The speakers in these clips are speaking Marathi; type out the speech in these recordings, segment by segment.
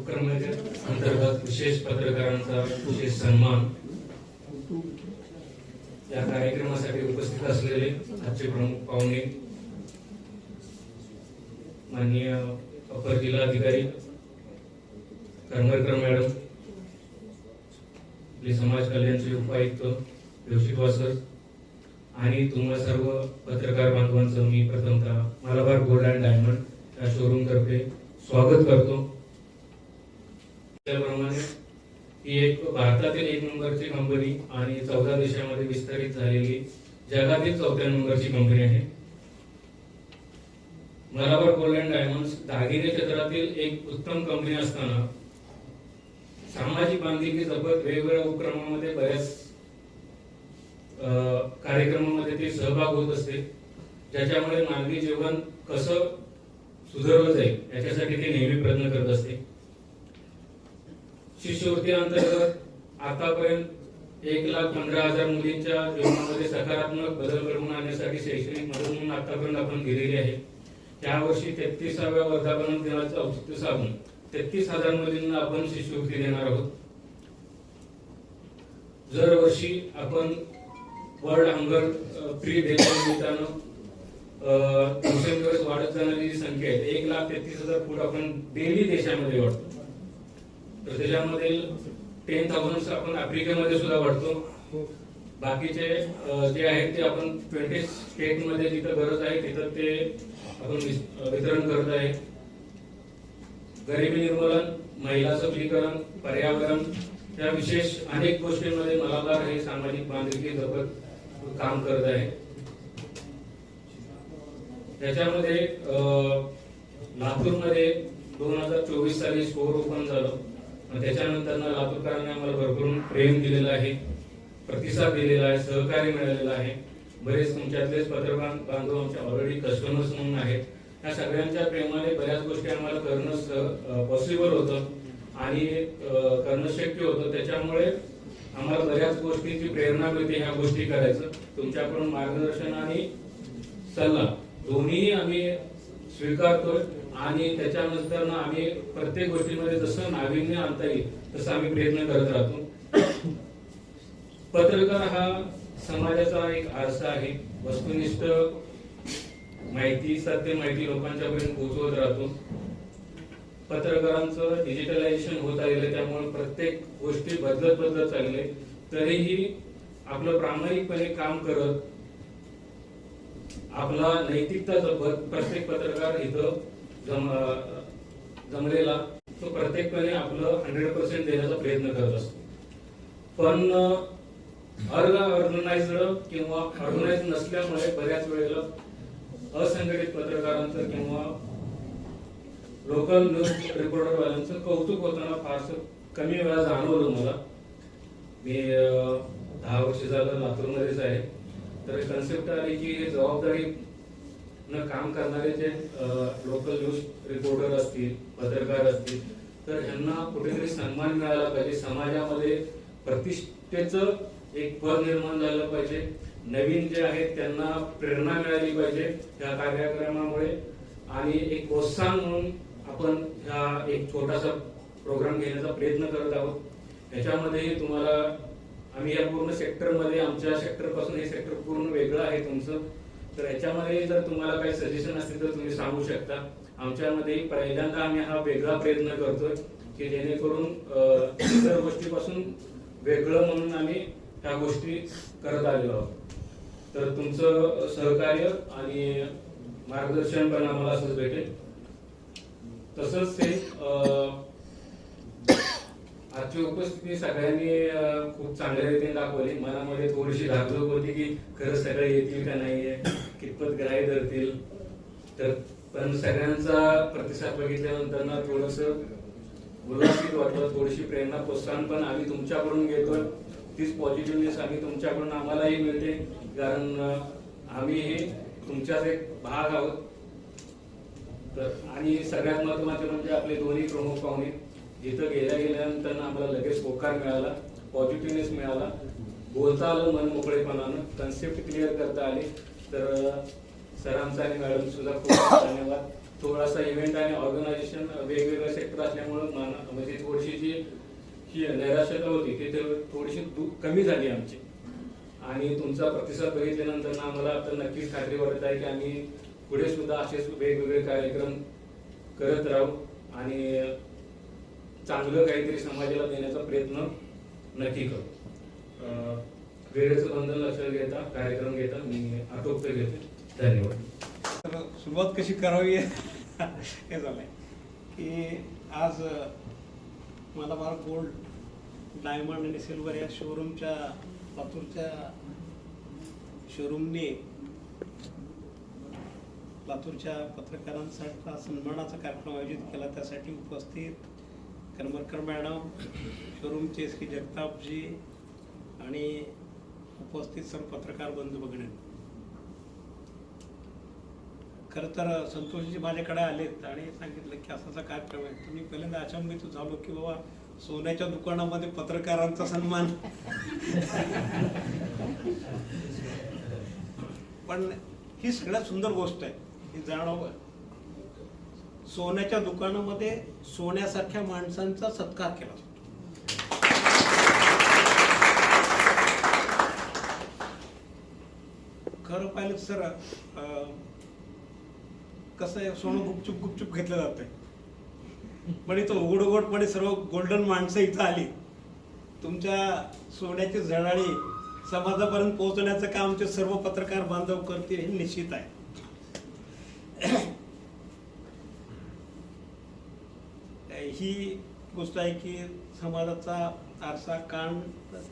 उपक्रमाच्या अंतर्गत विशेष पत्रकारांचा विशेष सन्मान या कार्यक्रमासाठी उपस्थित असलेले आजचे प्रमुख पाहुणे माननीय अपर जिल्हाधिकारी करमरकर मॅडम, आपले समाज कल्याणचे उपायुक्त योशितवा सर आणि तुम्हा सर्व पत्रकार बांधवांचं मी प्रथमतः मलाबार गोल्ड अँड डायमंड या शोरूम तर्फे स्वागत करतो। त्याप्रमाणे ही एक भारतातील 1 नंबरची कंपनी आणि 14 देशांमध्ये विस्तारित झालेली जगातील 4थ्या नंबरची कंपनी आहे। मलाबार गोल्ड अँड डायमंड्स दागिने क्षेत्रातील एक उत्तम कंपनी असताना सामाजिक बांधिलकी जपत वेगवेगळ्या उपक्रमांमध्ये बऱ्याच कार्यक्रमांमध्ये ते सहभाग होत असते, ज्याच्यामुळे मानवी जीवन कसं सुधारलं जाईल याच्यासाठी ते नेहमी प्रयत्न करत असते। शिष्यवृत्ती अंतर्गत आतापर्यंत 1,15,000 मुलींच्या जीवनामध्ये सकारात्मक बदल घडवून आणण्यासाठी शैक्षणिक मदत म्हणून आतापर्यंत आपण दिलेली आहे। यावर्षी 33व्या वर्धापन दिनाचं औचित्य साधून 33,000 मुलींना आपण शिष्यवृत्ती देणार आहोत। दरवर्षी आपण वर्ल्ड हंगर फ्री डेच्या निमित्तानं दिवसेंदिवस वाढत जाणारी जी संख्या आहे 1,33,000 फूट आपण डेली देशामध्ये वाढतो। तर त्याच्यामध्ये 10,000 आपण आफ्रिकेमध्ये सुद्धा वाढतो। बाकीचे जे आहेत ते आपण 20 स्टेट मध्ये जिथं गरज आहे तिथं ते आपण वितरण करत आहे। गरिबी निर्मूलन, महिला सबलीकरण, पर्यावरण या विशेष अनेक गोष्टींमध्ये मलाबार हे सामाजिक बांधिलकी जपत काम करत आहे। त्याच्यामध्ये लातूरमध्ये 2024 साली स्टोर ओपन झालं। त्याच्यानंतर लातूरकरांनी आम्हाला भरभरून प्रेम दिलेलं आहे, प्रतिसाद दिलेला आहे, सहकार्य मिळालेलं आहे। बरेच तुमच्यातलेच पत्रकार बांधव आमच्या ऑलरेडी कस्टमर्स म्हणून आहेत। या सगळ्यांच्या प्रेमाने बऱ्याच गोष्टी आम्हाला करणं पॉसिबल होतं आणि करणं शक्य होतं। त्याच्यामुळे आम्हाला बऱ्याच गोष्टींची प्रेरणा मिळते ह्या गोष्टी करायचं। तुमच्याकडून मार्गदर्शन आणि सल्ला दोन्ही आम्ही स्वीकारतोय आणि त्याच्यानंतर आम्ही प्रत्येक गोष्टीमध्ये जसं नाविन्य आणता येईल तसं आम्ही प्रयत्न करत राहतो। पत्रकार हा समाजाचा एक आरसा आहे। वस्तुनिष्ठ माहिती, सत्य माहिती लोकांच्या पर्यंत पोहोचवत राहतो। पत्रकारांचं डिजिटलायझेशन होत आलेलं, त्यामुळे प्रत्येक गोष्टी बदलत चालले, तरीही आपलं प्रामाणिकपणे काम करत आपला नैतिकता जपत प्रत्येक पत्रकार इथं जमलेला तो प्रत्येकपणे आपलं 100% देण्याचा प्रयत्न करत असतो। पण ऑर्गनाइज्ड किंवा ऑर्गनाइज नसल्यामुळे बऱ्याच वेळेला असंघटित पत्रकारांचं किंवा लोकल न्यूज रिपोर्टर वाल्यांचं कौतुक होताना फारसं कमी वेळा जाणवलं मला। मी 10 वर्ष झालं लातूरमध्येच आहे। तर कन्सेप्ट आली की हे जबाबदारी न काम करणारे जे लोकल न्यूज रिपोर्टर असतील, पत्रकार असतील, तर ह्यांना कुठेतरी सन्मान मिळाला पाहिजे, समाजामध्ये प्रतिष्ठेचं एक पद निर्माण झालं पाहिजे। नवीन जे आहेत त्यांना प्रेरणा मिळाली पाहिजे या कार्यक्रमामुळे आणि एक प्रोत्साहन म्हणून आपण हा एक छोटासा प्रोग्राम घेण्याचा प्रयत्न करत आहोत। त्याच्यामध्ये तुम्हाला आम्ही या पूर्ण सेक्टरमध्ये, आमच्या सेक्टर पासून हे सेक्टर पूर्ण वेगळं आहे तुमचं, तर याच्यामध्ये जर तुम्हाला काही सजेशन असतील तर तुम्ही सांगू शकता। आमच्यामध्ये पहिल्यांदा आम्ही हा वेगळा प्रयत्न करतोय की जेणेकरून इतर गोष्टीपासून वेगळं म्हणून आम्ही ह्या गोष्टी करत आलेलो आहोत। तर तुमचं सहकार्य आणि मार्गदर्शन पण आम्हाला असंच भेटेल। तसंच ते आजची उपस्थिती सगळ्यांनी खूप चांगल्या रीतीने दाखवली। मनामध्ये थोडीशी धाकधूक होती की खरंच सगळे येतील का नाहीये, कितपत ग्राह्य धरतील, तर पण सगळ्यांचा प्रतिसाद बघितल्यानंतर ना थोडंसं उल्हासित वाटलं, थोडीशी प्रेरणा, प्रोत्साहन पण आम्ही तुमच्याकडून घेतोय। तीच पॉझिटिव्हनेस आम्ही तुमच्याकडून आम्हालाही मिळते, कारण आम्ही हे तुमच्याच एक भाग आहोत। तर आणि सगळ्यात महत्त्वाचे म्हणजे आपले दोन्ही प्रमुख पाहुणे जिथं गेल्यानंतर आम्हाला लगेच होकार मिळाला, पॉझिटिव्हनेस मिळाला, बोलता आलं मन मोकळेपणानं, कन्सेप्ट क्लिअर करता आले। तर सरांचा आणि मॅडम सुद्धा खूप धन्यवाद। थोडासा इव्हेंट आणि ऑर्गनायझेशन वेगवेगळं सेक्टर असल्यामुळं म्हणजे थोडीशी जी ही नैराश्यता होती ती थोडीशी कमी झाली आमची. आणि तुमचा प्रतिसाद बघितल्यानंतर आम्हाला आता नक्कीच खात्री वाटत आहे की आम्ही पुढे सुद्धा असेच वेगवेगळे कार्यक्रम करत राहू आणि चांगलं काहीतरी समाजाला देण्याचा प्रयत्न नक्की करू. वेळेचं बंधन लक्षात घेता कार्यक्रम घेता मी आटोपते घेते. धन्यवाद. तर सुरुवात कशी करावी हे झालंय की आज मलाबार गोल्ड, डायमंड आणि सिल्वर या शोरूमच्या लातूरच्या शोरूमने लातूरच्या पत्रकारांसाठी सन्मानाचा कार्यक्रम आयोजित केला. त्यासाठी उपस्थित करमरकर मॅडम, शोरूमचे श्री जगतापजी आणि उपस्थित सर्व पत्रकार बंधू भगिनी, खरं तर संतोषजी माझ्याकडे आलेत आणि सांगितलं की असाचा कार्यक्रम आहे. तुम्ही पहिल्यांदा अचंबित झालो की बाबा सोन्याच्या दुकानामध्ये पत्रकारांचा सन्मान. पण ही सगळ्यात सुंदर गोष्ट आहे ही जाणव. सोन्याच्या दुकानामध्ये सोन्यासारख्या माणसांचा सत्कार केला जातो. खरं पाहिलं सर, कसं आहे, सोनं गुपचूप गुपचूप घेतलं जात आहे, पण इथं उघडपणे सर्व गोल्डन माणसं इथं आली. तुमच्या सोन्याची झळाळी समाजापर्यंत पोहोचण्याचं काम आमचे सर्व पत्रकार बांधव करतील हे निश्चित आहे. ही गोष्ट आहे की समाजाचा आरसा, कान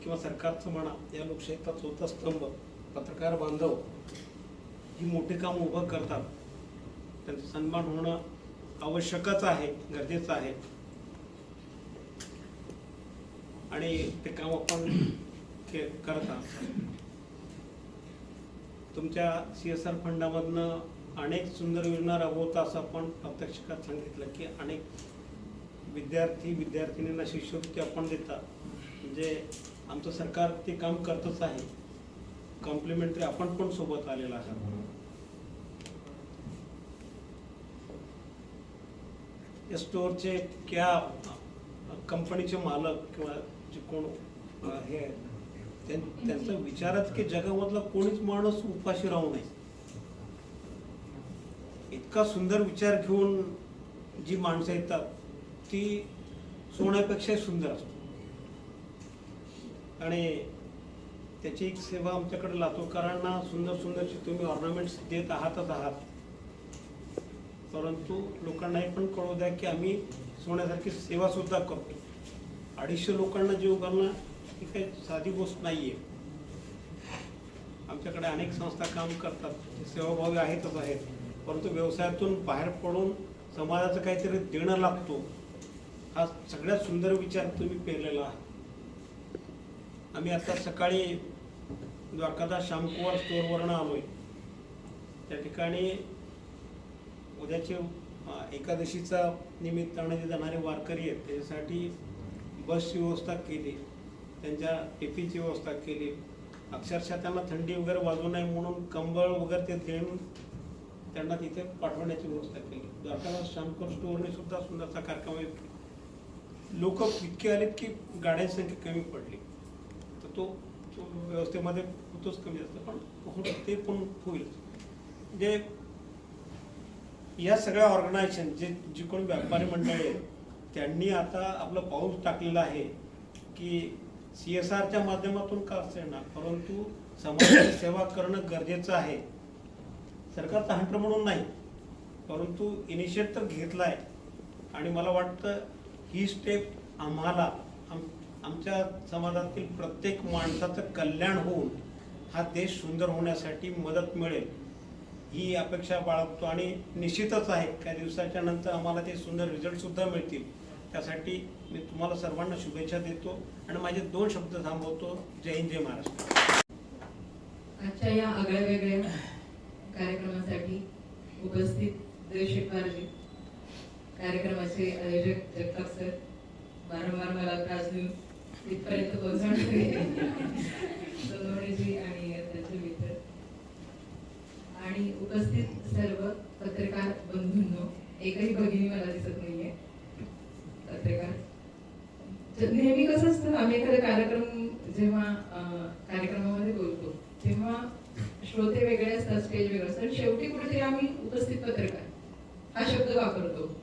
किंवा सरकारचं म्हणा या लोकशाहीचा चौथा स्तंभ पत्रकार बांधव ही मोठे काम उभं करतात. त्यांचा सन्मान होणं आवश्यकच आहे, गरजेचं आहे आणि ते काम आपण करता. तुमच्या CSR फंडामधनं अनेक सुंदर योजना राबवता असं आपण प्रत्यक्षात सांगितलं की अनेक विद्यार्थिनींना शिष्यवृत्ती आपण देता. म्हणजे आमचं सरकार ते काम करतच आहे. कॉम्प्लिमेंटरी आपण पण सोबत आलेला आहात. या स्टोअरचे क्या कंपनीचे मालक किंवा जे कोण हे त्यांचा विचारच की जगामधला कोणीच माणूस उपाशी राहू नये. इतका सुंदर विचार घेऊन जी माणसं येतात ती सोन्यापेक्षा सुंदर असते आणि त्याची एक सेवा आमच्याकडे लातूरकरांना सुंदर सुंदरची तुम्ही ऑर्नामेंट्स देत आहातच आहात. परंतु लोकांना हे पण कळू द्या की आम्ही सोन्यासारखी सेवा सुद्धा करतो. 250 लोकांना जीव घालणं ही काही साधी गोष्ट नाहीये. आमच्याकडे अनेक संस्था काम करतात, सेवाभावी आहेतच आहेत, परंतु व्यवसायातून बाहेर पडून समाजाचं काहीतरी देणं लागतो. हा सगळ्यात सुंदर विचार तुम्ही पेरलेला आहे. आम्ही आता सकाळी द्वारकादास श्यामकुमार स्टोअरवरनं आलोय. त्या ठिकाणी उद्याचे एकादशीचा निमित्ताने जे जाणारे वारकरी आहेत त्याच्यासाठी बसची व्यवस्था केली, त्यांच्या टिफिनची व्यवस्था केली. अक्षरशः त्यांना थंडी वगैरे वाजू नये म्हणून कंबळ वगैरे ते देऊन त्यांना तिथे पाठवण्याची व्यवस्था केली. द्वारकादास श्यामकुमार स्टोअरने सुद्धा सुंदरचा कार्यक्रम केला. लोक इतके आलेत की गाड्यांची संख्या कमी पडली. तर तो व्यवस्थेमध्ये होतोच कमी जास्त, पण ते पण होईल. म्हणजे या सगळ्या ऑर्गनायझेशन जी कोणी व्यापारी मंडळी आहेत त्यांनी आता आपलं पाऊल टाकलेलं आहे की CSRच्या माध्यमातून का असेना परंतु समाजाची सेवा करणं गरजेचं आहे. सरकारचा हंटर म्हणून नाही, परंतु इनिशिएट तर घेतलाय आणि मला वाटतं ही स्टेप आम्हाला आमच्या समाजातील प्रत्येक माणसाचं कल्याण होऊन हा देश सुंदर होण्यासाठी मदत मिळेल ही अपेक्षा बाळगतो आणि निश्चितच आहे काही दिवसाच्या नंतर आम्हाला ते सुंदर रिझल्ट सुद्धा मिळतील. त्यासाठी मी तुम्हाला सर्वांना शुभेच्छा देतो आणि माझे 2 शब्द थांबवतो. जय हिंद, जय महाराष्ट्र. आजच्या या आगळ्या वेगळ्या कार्यक्रमासाठी उपस्थित देशपारजी, कार्यक्रमाचे आयोजक जगताप सर, वारंवार मला त्रास देऊन इथपर्यंत पोहोचवणारे सोनवणेजी आणि त्यांचे मित्र आणि उपस्थित सर्व पत्रकार बंधूंनो, एकही भगिनी मला दिसत नाहीये पत्रकार. तर नेहमी कसं असतं, आम्ही एखादा कार्यक्रम जेव्हा कार्यक्रमामध्ये बोलतो तेव्हा श्रोते वेगळे असतात, स्टेज वेगळं असतं, शेवटी कुठेतरी आम्ही उपस्थित पत्रकार हा शब्द वापरतो.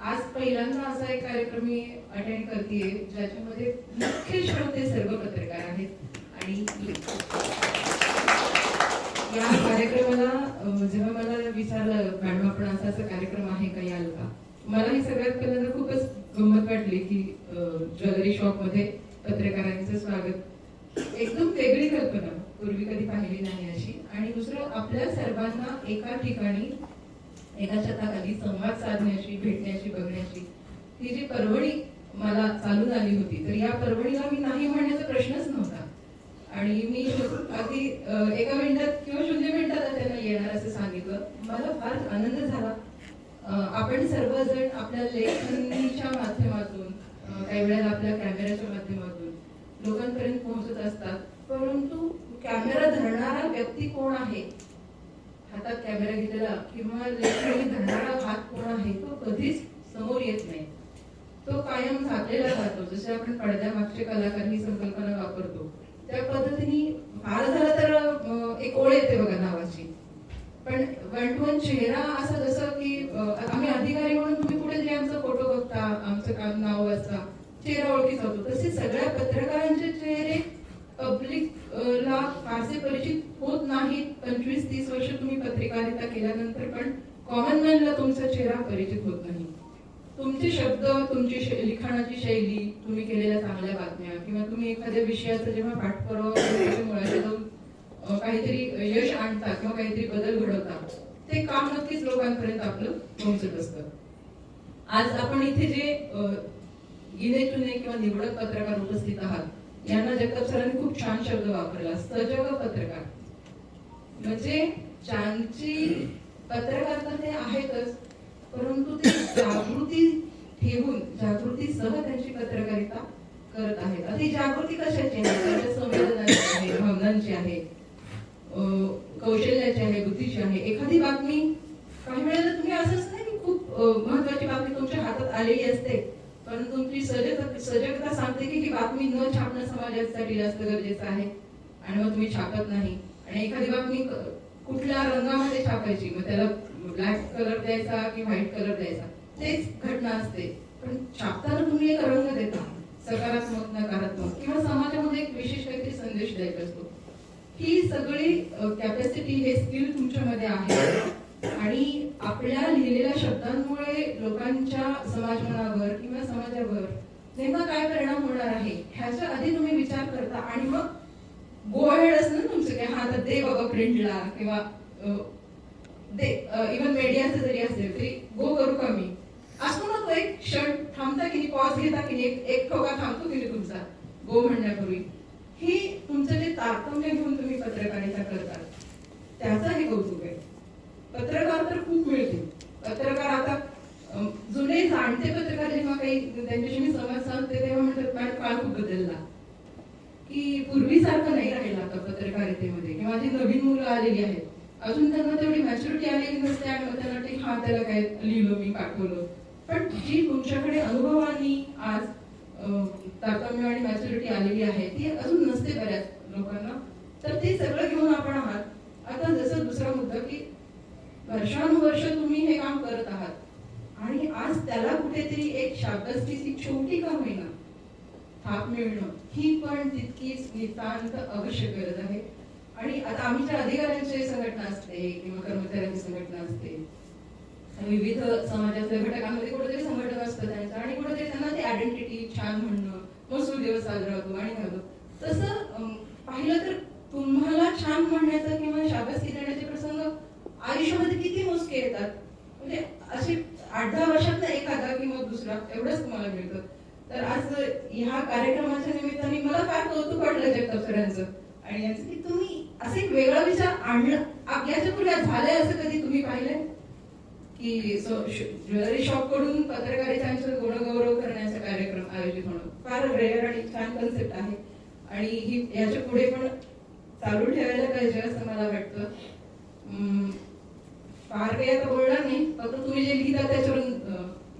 आज पहिल्यांदा असा एक कार्यक्रम मी अटेंड करतेय ज्याच्यामध्ये मुख्य श्रोते सर्व पत्रकार आहेत. आणि या कार्यक्रमाला जेव्हा मला विचारलं, मॅडम आपण असा कार्यक्रम आहे का, याल का, मला ही सगळ्यात पहिल्यांदा खूपच गंमत वाटली की ज्वेलरी शॉप मध्ये पत्रकारांचं स्वागत, एकदम वेगळी कल्पना, पूर्वी कधी पाहिली नाही अशी. आणि दुसरं, आपल्या सर्वांना एका ठिकाणी एका छताखाली संवाद साधण्याची, भेटण्याची, बघण्याची ही जी पर्वणी मला चालून आली होती, तर या पर्वणीला मी नाही म्हणण्याचा प्रश्नच नव्हता. आणि मी अगदी एका मिनिटात किंवा 0 मिनिटात त्यांना येणार असं सांगितलं. मला फार आनंद झाला. आपण सर्वजण आपल्या लेखणीच्या माध्यमातून, काही वेळेला आपल्या कॅमेऱ्याच्या माध्यमातून लोकांपर्यंत पोहोचत असतात, परंतु कॅमेरा धरणारा व्यक्ती कोण आहे, हातात कॅमेरा घेतलेला किंवा लेखणी धरणारा हात कोण आहे, तो कधीच समोर येत नाही. तो कायम झाकलेला राहतो. जसे आपण पडद्यामागचे कलाकार ही संकल्पना वापरतो त्या पद्धतीने फार झालं तर एक ओळ येते बघा नावाची, पण वन टू वन चेहरा असा, जसं की आम्ही अधिकारी म्हणून तुम्ही कुठेतरी आमचा फोटो बघता, आमचं काम नाव वाचता, चेहरा ओळखीचा होतो, तसे सगळ्या पत्रकारांचे चेहरे पब्लिकला फारसे परिचित होत नाहीत. 25-30 वर्ष तुम्ही पत्रकारिता केल्यानंतर पण कॉमन मॅनला तुमचा चेहरा परिचित होत नाही. तुमचे शब्द, तुमची लिखाणाची शैली, तुम्ही केलेल्या चांगल्या बातम्या किंवा तुम्ही एखाद्या विषयाचा जेव्हा पाठपुरावा मुळाशी जाऊन काहीतरी यश आणता किंवा काहीतरी बदल घडवता, ते काम नक्कीच लोकांपर्यंत आपलं पोहोचत असतं. आज आपण इथे जे गिने चुने किंवा निवडक पत्रकार उपस्थित आहात, यांना जगताप सरांनी खूप छान शब्द वापरला, सजग पत्रकार. म्हणजे ज्यांची पत्रकारिता ते आहेतच, परंतु ते जागृती ठेवून, जागृतीसह त्यांची पत्रकारिता करत आहेत. आता ही जागृती कशाची आहे? त्यांच्या संवेदनाची आहे, भावनांची आहे, कौशल्याची आहे, बुद्धीची आहे. एखादी बातमी, काही वेळेला तुम्ही असंच नाही की खूप महत्वाची बातमी तुमच्या हातात आलेली असते, परंतु तुमची सजगता सांगते की ही बातमी न छापणं समाजासाठी जास्त गरजेचं आहे, आणि मग तुम्ही छापत नाही. आणि एखादी बातमी कुठल्या रंगामध्ये छापायची, मग त्याला ब्लॅक कलर द्यायचा की व्हाईट कलर द्यायचा, तेच घटना असते. पण छापताना तुम्ही एक रंग देता, सकारात्मक, नकारात्मक, किंवा समाजामध्ये एक विशेष काहीतरी संदेश द्यायचा असतो. ही सगळी कॅपॅसिटी, हे स्किल तुमच्यामध्ये आहे. आणि आपल्या लिहिलेल्या शब्दांमुळे लोकांच्या समाजमनावर किंवा समाजावर नेमका काय परिणाम होणार आहे ह्याच्या आधी तुम्ही विचार करता. आणि मग गो अहेड असतं ना तुमचं, की हा आता दे बाबा प्रिंटला, किंवा दे इव्हन मीडियाचं जरी असेल तरी गो करू का मी, असतो ना तो एक क्षण थांबता की नाही, पॉज घेता की नाही, एक ठोका थांबतो की नाही तुमचा गो म्हणण्यापूर्वी. ही तुमचं जे तारतम्य घेऊन तुम्ही पत्रकारिता करतात, त्याचं हे कौतुक आहे. पत्रकार तर खूप मिळतील. पत्रकार आता जुने जाणते पत्रकार जेव्हा काही त्यांच्याशी मी संवाद साधते तेव्हा म्हणतात मॅडम काळ खूप बदलला, की पूर्वीसारखं नाही राहिलं आता पत्रकारितेमध्ये, किंवा जी नवीन मुलं आलेली आहेत अजून त्यांना तेवढी मॅच्युरिटी आलेली नसते, आणि मग त्यांना ते हा त्याला काय लिहिलं मी पाठवलं. पण जी तुमच्याकडे अनुभवानी आज तारतम्य आणि मॅच्युरिटी आलेली आहे ती अजून नसते बऱ्याच लोकांना. तर ते सगळं घेऊन आपण आहात. आता जसं दुसरा मुद्दा, की वर्षानुवर्ष तुम्ही हे काम करत आहात आणि आज त्याला कुठेतरी एक शाबासकीची छोटी का होईना थाप मिळणं, ही पण तितकीच नितांत आवश्यक गरज आहे. आणि आता आम्ही अधिकाऱ्यांची संघटना असते किंवा कर्मचाऱ्यांची संघटना असते, विविध समाजाच्या घटकांमध्ये कुठेतरी संघटन असतं त्यांचं, आणि कुठेतरी त्यांना ती आयडेंटिटी छान म्हणणं, महसूल दिवस साजरा होतो आणि घालतो. तसं पाहिलं तर तुम्हाला छान म्हणण्याचं किंवा शाबासकी देण्याचे प्रसंग आयुष्यामध्ये किती मोजके येतात. म्हणजे असे 8-10 वर्षात एखादा किंवा दुसरा एवढंच तुम्हाला मिळतं. तर आज ह्या कार्यक्रमाच्या निमित्ताने मला फार कौतुक वाटलं जगताप सरांचं आणि यांचं, की तुम्ही असे एक वेगळा विचार आणलं. याच्या पूर्वी झालंय असं कधी तुम्ही पाहिलंय की ज्वेलरी शॉप कडून पत्रकारितांचं गुणगौरव करण्याचा कार्यक्रम आयोजित होणं फार रेअर आणि छान कन्सेप्ट आहे. आणि ही याच्या पुढे पण चालू ठेवायला पाहिजे असं मला वाटतं. फार काही आता बोलणार नाही, फक्त तुम्ही जे लिहिता त्याच्यावरून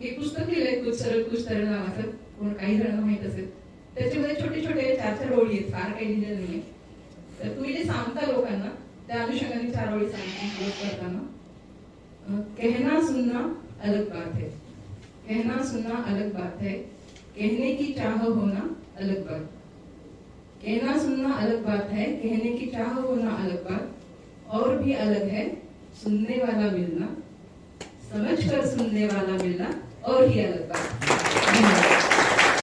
एक पुस्तक लिहिलंय कुछ सरळ नावाचं, कोण काही जणांना माहित असेल. त्याच्यामध्ये छोटे छोटे 4-4 ओळी आहेत, फार काही लिहिलेलं नाही. तर तुम्ही जे सांगता लोकांना त्या अनुषंगाने 4 ओळी सांगता क्लोज करताना. कहना सुनना अलग बात है, कहना सुनना अलग बात है, कहने की चाह होना अलग बात. कहना सुनना अलग बात है, कहने की चाह होना अलग बात, और भी अलग है सुनने वाला मिलना, समझकर सुनने वाला मिलना और ही अलग बात.